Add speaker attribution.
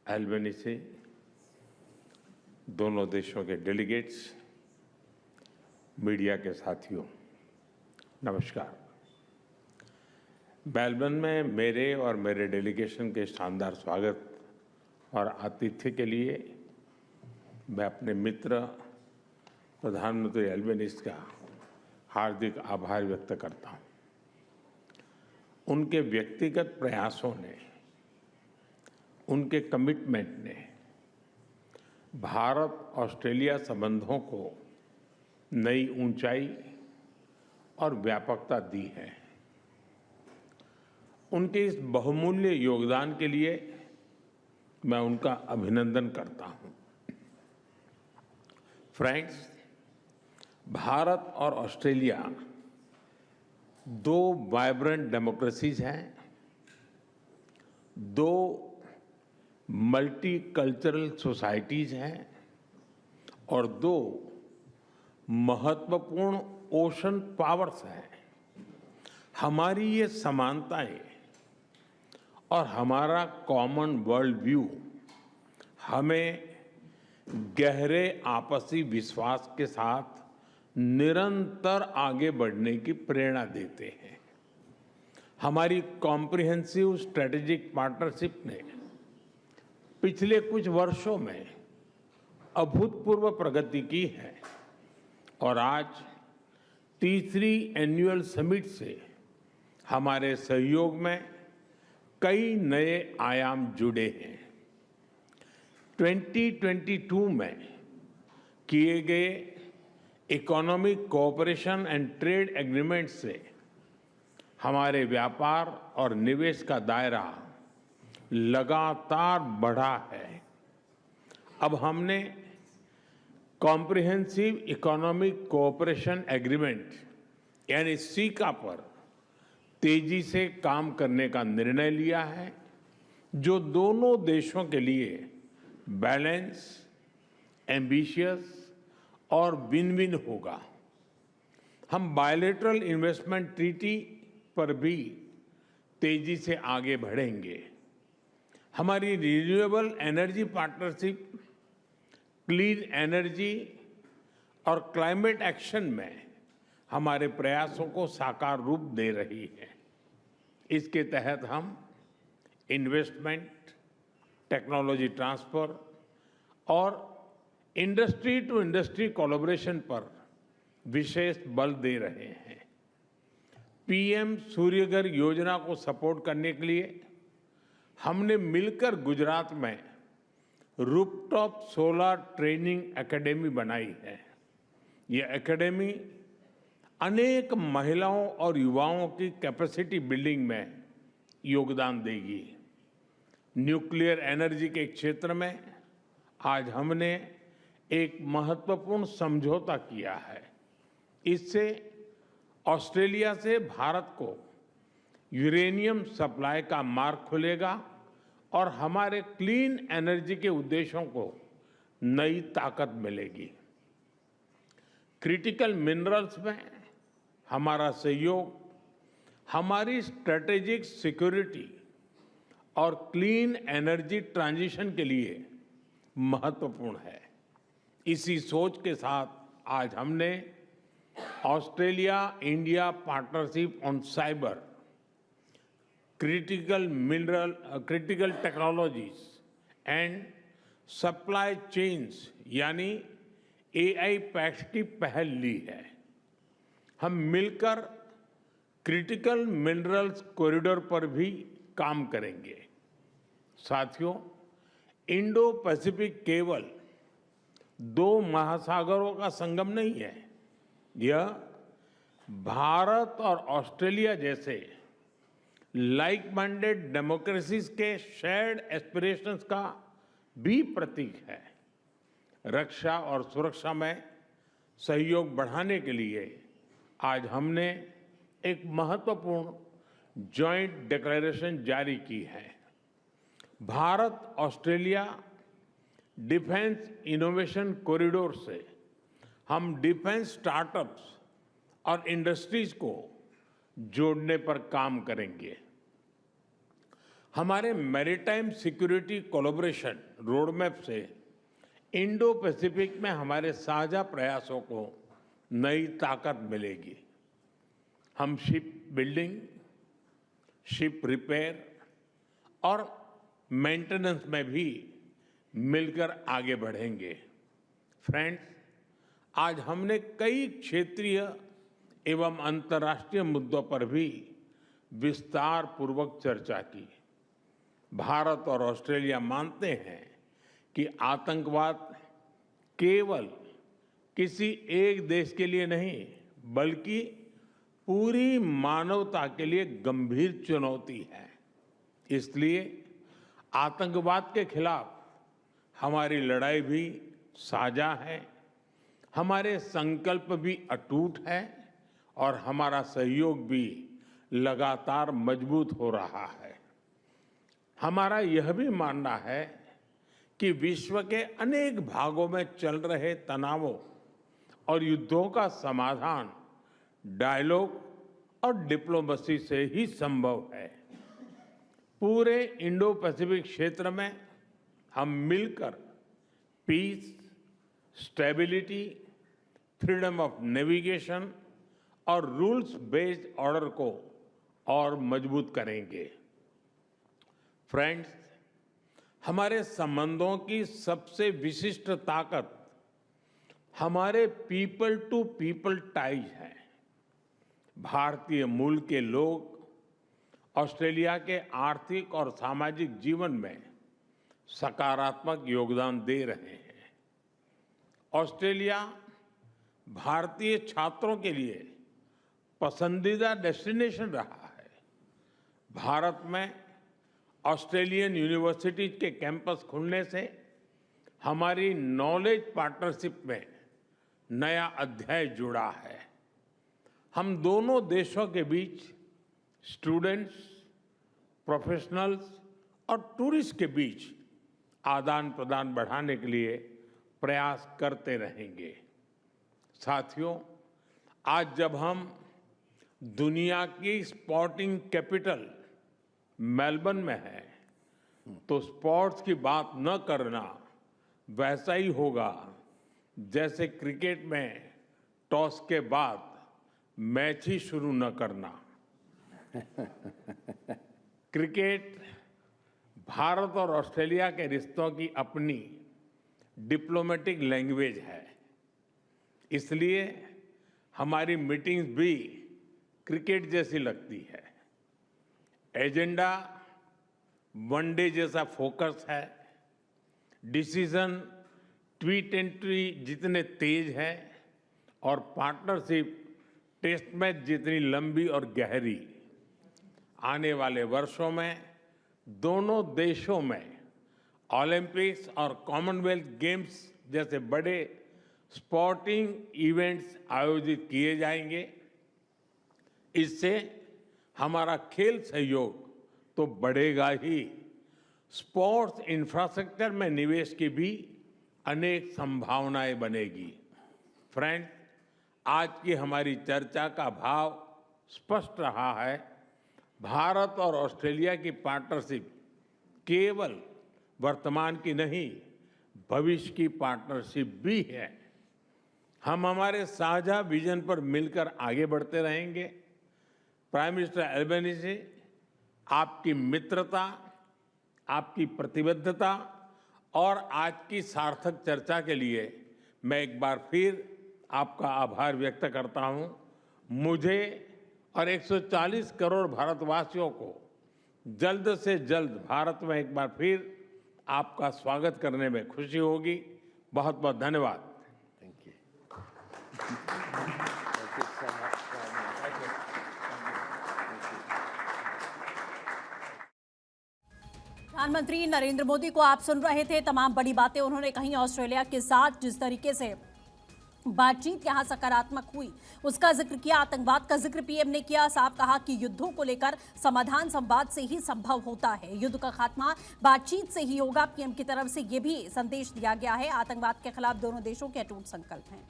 Speaker 1: Albany से दोनों देशों के डेलीगेट्स, मीडिया के साथियों, नमस्कार। मेलबर्न में मेरे और मेरे डेलीगेशन के शानदार स्वागत और आतिथ्य के लिए मैं अपने मित्र प्रधानमंत्री एल्बनीज़ का हार्दिक आभार व्यक्त करता हूं। उनके व्यक्तिगत प्रयासों ने, उनके कमिटमेंट ने भारत ऑस्ट्रेलिया संबंधों को नई ऊंचाई और व्यापकता दी है। उनके इस बहुमूल्य योगदान के लिए मैं उनका अभिनंदन करता हूं। फ्रेंड्स, भारत और ऑस्ट्रेलिया दो वाइब्रेंट डेमोक्रेसीज हैं, दो मल्टीकल्चरल सोसाइटीज हैं और दो महत्वपूर्ण ओशन पावर्स हैं। हमारी ये समानताएं और हमारा कॉमन वर्ल्ड व्यू हमें गहरे आपसी विश्वास के साथ निरंतर आगे बढ़ने की प्रेरणा देते हैं। हमारी कॉम्प्रिहेंसिव स्ट्रेटेजिक पार्टनरशिप ने पिछले कुछ वर्षों में अभूतपूर्व प्रगति की है और आज तीसरी एनुअल समिट से हमारे सहयोग में कई नए आयाम जुड़े हैं। 2022 में किए गए economic cooperation and trade agreement से हमारे व्यापार और निवेश का दायरा लगातार बढ़ा है। अब हमने कॉम्प्रिहेंसिव इकोनॉमिक कोऑपरेशन एग्रीमेंट यानी सीका पर तेजी से काम करने का निर्णय लिया है, जो दोनों देशों के लिए बैलेंस, एम्बिशियस और विन विन होगा। हम बायलैटरल इन्वेस्टमेंट ट्रीटी पर भी तेजी से आगे बढ़ेंगे। हमारी renewable energy partnership clean energy और क्लाइमेट एक्शन में हमारे प्रयासों को साकार रूप दे रही है। इसके तहत हम इन्वेस्टमेंट, टेक्नोलॉजी ट्रांसफर और इंडस्ट्री टू इंडस्ट्री कोलैबोरेशन पर विशेष बल दे रहे हैं। पीएम सूर्यघर योजना को सपोर्ट करने के लिए हमने मिलकर गुजरात में रूफटॉप सोलर ट्रेनिंग एकेडमी बनाई है। ये एकेडमी अनेक महिलाओं और युवाओं की कैपेसिटी बिल्डिंग में योगदान देगी। न्यूक्लियर एनर्जी के क्षेत्र में आज हमने एक महत्वपूर्ण समझौता किया है। इससे ऑस्ट्रेलिया से भारत को यूरेनियम सप्लाई का मार्ग खुलेगा और हमारे क्लीन एनर्जी के उद्देश्यों को नई ताकत मिलेगी। क्रिटिकल मिनरल्स में हमारा सहयोग हमारी स्ट्रेटेजिक सिक्योरिटी और क्लीन एनर्जी ट्रांजिशन के लिए महत्वपूर्ण है। इसी सोच के साथ आज हमने Australia India partnership on cyber, critical technologies and supply chains यानी AI पैक्ट की पहल ली है। हम मिलकर क्रिटिकल मिनरल्स कॉरिडोर पर भी काम करेंगे। साथियों, इंडो पैसिफिक केवल दो महासागरों का संगम नहीं है, यह भारत और ऑस्ट्रेलिया जैसे लाइक माइंडेड डेमोक्रेसीज के शेयर्ड एस्पिरेशंस का भी प्रतीक है। रक्षा और सुरक्षा में सहयोग बढ़ाने के लिए आज हमने एक महत्वपूर्ण जॉइंट डिक्लेरेशन जारी की है। Bharat Australia defence innovation corridor से हम डिफेंस स्टार्टअप्स और इंडस्ट्रीज को जोड़ने पर काम करेंगे। हमारे मैरीटाइम सिक्योरिटी कोलैबोरेशन रोडमैप से इंडो पैसिफिक में हमारे साझा प्रयासों को नई ताकत मिलेगी। हम शिप बिल्डिंग, शिप रिपेयर और मेंटेनेंस में भी मिलकर आगे बढ़ेंगे। फ्रेंड्स, आज हमने कई क्षेत्रीय एवं अंतर्राष्ट्रीय मुद्दों पर भी विस्तार पूर्वक चर्चा की। भारत और ऑस्ट्रेलिया मानते हैं कि आतंकवाद केवल किसी एक देश के लिए नहीं, बल्कि पूरी मानवता के लिए गंभीर चुनौती है। इसलिए आतंकवाद के खिलाफ हमारी लड़ाई भी साझा है, हमारे संकल्प भी अटूट है और हमारा सहयोग भी लगातार मजबूत हो रहा है। हमारा यह भी मानना है कि विश्व के अनेक भागों में चल रहे तनावों और युद्धों का समाधान डायलॉग और डिप्लोमेसी से ही संभव है। पूरे इंडो पैसिफिक क्षेत्र में हम मिलकर peace, stability, freedom of navigation और रूल्स बेस्ड ऑर्डर को और मजबूत करेंगे। फ्रेंड्स, हमारे संबंधों की सबसे विशिष्ट ताकत हमारे पीपल टू पीपल टाइज है। भारतीय मूल के लोग ऑस्ट्रेलिया के आर्थिक और सामाजिक जीवन में सकारात्मक योगदान दे रहे हैं। ऑस्ट्रेलिया भारतीय छात्रों के लिए पसंदीदा डेस्टिनेशन रहा है। भारत में ऑस्ट्रेलियन यूनिवर्सिटीज के कैंपस खुलने से हमारी नॉलेज पार्टनरशिप में नया अध्याय जुड़ा है। हम दोनों देशों के बीच स्टूडेंट्स, प्रोफेशनल्स और टूरिस्ट के बीच आदान प्रदान बढ़ाने के लिए प्रयास करते रहेंगे। साथियों, आज जब हम दुनिया की स्पोर्टिंग कैपिटल मेलबर्न में है, तो स्पोर्ट्स की बात न करना वैसा ही होगा जैसे क्रिकेट में टॉस के बाद मैच ही शुरू न करना। क्रिकेट भारत और ऑस्ट्रेलिया के रिश्तों की अपनी डिप्लोमेटिक लैंग्वेज है। इसलिए हमारी मीटिंग्स भी क्रिकेट जैसी लगती है। एजेंडा वनडे जैसा फोकस है। डिसीजन T20 जितने तेज है और पार्टनरशिप टेस्ट मैच जितनी लंबी और गहरी। आने वाले वर्षों में दोनों देशों में ओलंपिक्स और कॉमनवेल्थ गेम्स जैसे बड़े स्पोर्टिंग इवेंट्स आयोजित किए जाएंगे। इससे हमारा खेल सहयोग तो बढ़ेगा ही, स्पोर्ट्स इंफ्रास्ट्रक्चर में निवेश की भी अनेक संभावनाएं बनेगी। फ्रेंड्स, आज की हमारी चर्चा का भाव स्पष्ट रहा है। भारत और ऑस्ट्रेलिया की पार्टनरशिप केवल वर्तमान की नहीं, भविष्य की पार्टनरशिप भी है। हम हमारे साझा विजन पर मिलकर आगे बढ़ते रहेंगे। प्राइम मिनिस्टर एल्बेनीज़ी, आपकी मित्रता, आपकी प्रतिबद्धता और आज की सार्थक चर्चा के लिए मैं एक बार फिर आपका आभार व्यक्त करता हूं। मुझे और 140 करोड़ भारतवासियों को जल्द से जल्द भारत में एक बार फिर आपका स्वागत करने में खुशी होगी। बहुत बहुत धन्यवाद।
Speaker 2: Thank you. Thank you so much.
Speaker 3: प्रधानमंत्री नरेंद्र मोदी को आप सुन रहे थे। तमाम बड़ी बातें उन्होंने कही। ऑस्ट्रेलिया के साथ जिस तरीके से बातचीत यहां सकारात्मक हुई उसका जिक्र किया। आतंकवाद का जिक्र पीएम ने किया। साफ कहा कि युद्धों को लेकर समाधान संवाद से ही संभव होता है। युद्ध का खात्मा बातचीत से ही होगा। पीएम की तरफ से यह भी संदेश दिया गया है। आतंकवाद के खिलाफ दोनों देशों के अटूट संकल्प हैं।